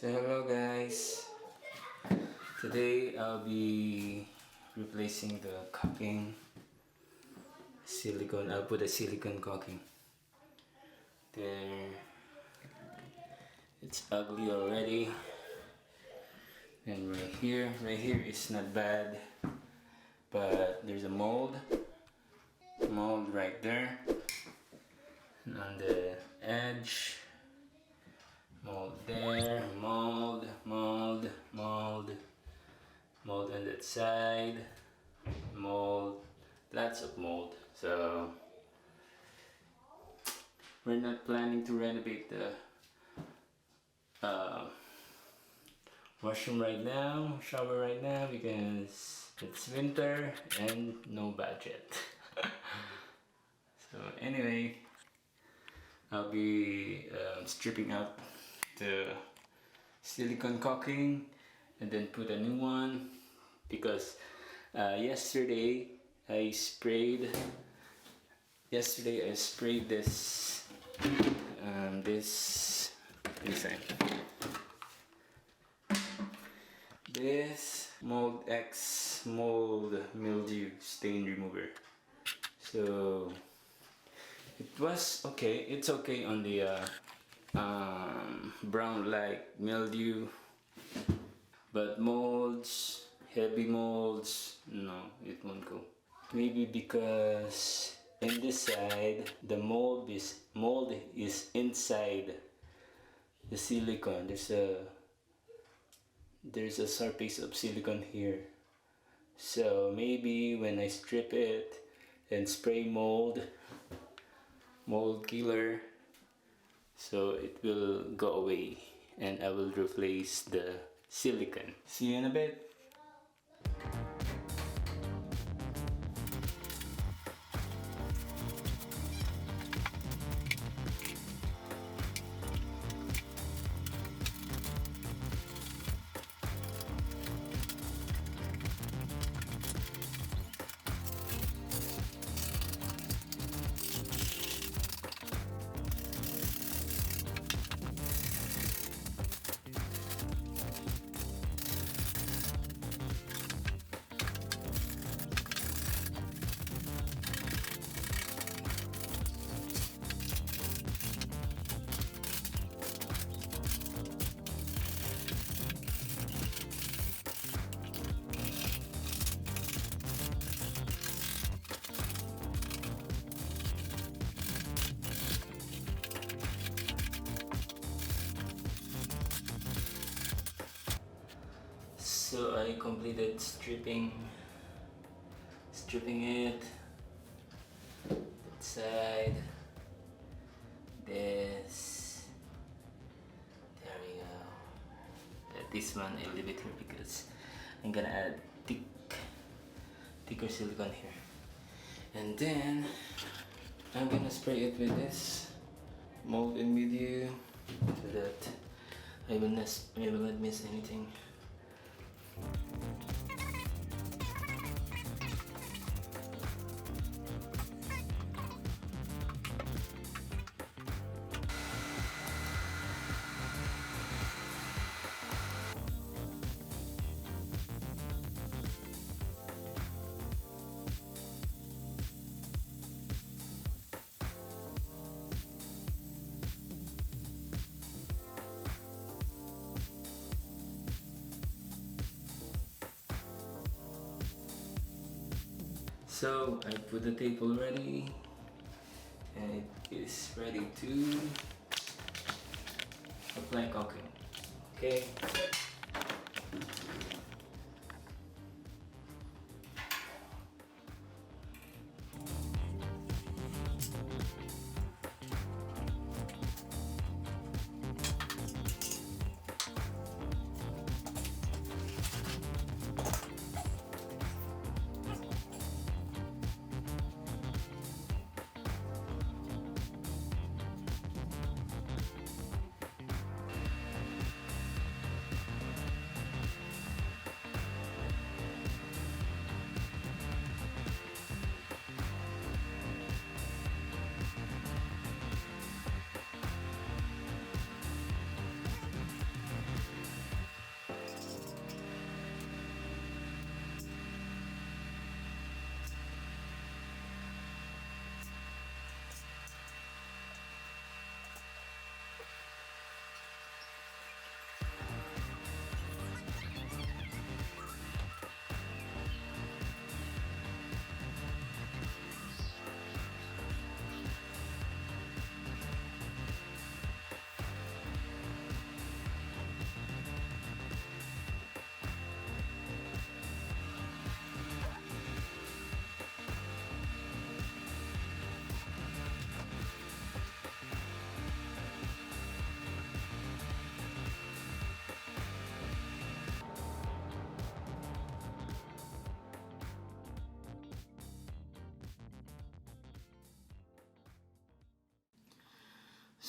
So hello guys, today I'll be replacing the caulking silicone. I'll put a silicone caulking there. It's ugly already, and right here is not bad, but there's a mold right there, and on the edge mold there, mold on that side, mold, lots of mold. So we're not planning to renovate the washroom right now, shower right now, because it's winter and no budget. So anyway, I'll be stripping out the silicone caulking and then put a new one, because yesterday I sprayed this this Moldex mold mildew stain remover. So it was okay. It's okay on the brown like mildew, but molds, heavy molds, no, it won't go. Maybe because in this side the mold is inside the silicone. There's a surface of silicone here, so maybe when I strip it and spray mold killer, so it will go away and I will replace the silicone. See you in a bit. So I completed stripping it, that side, this, there we go. This one I leave it here because I'm gonna add thicker silicone here, and then I'm gonna spray it with this mold and Mildew so that I will not miss anything. So I put the tape already, and it is ready to apply caulking. Okay.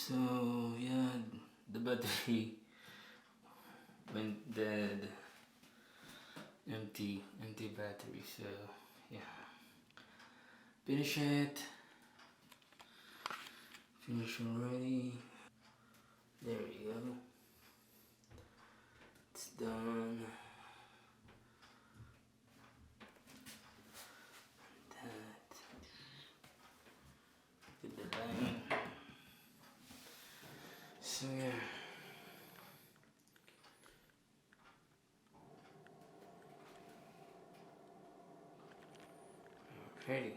So yeah, the battery went dead. Empty battery. So yeah, finish already. There we go. It's done. That. With the line. So yeah. Ready.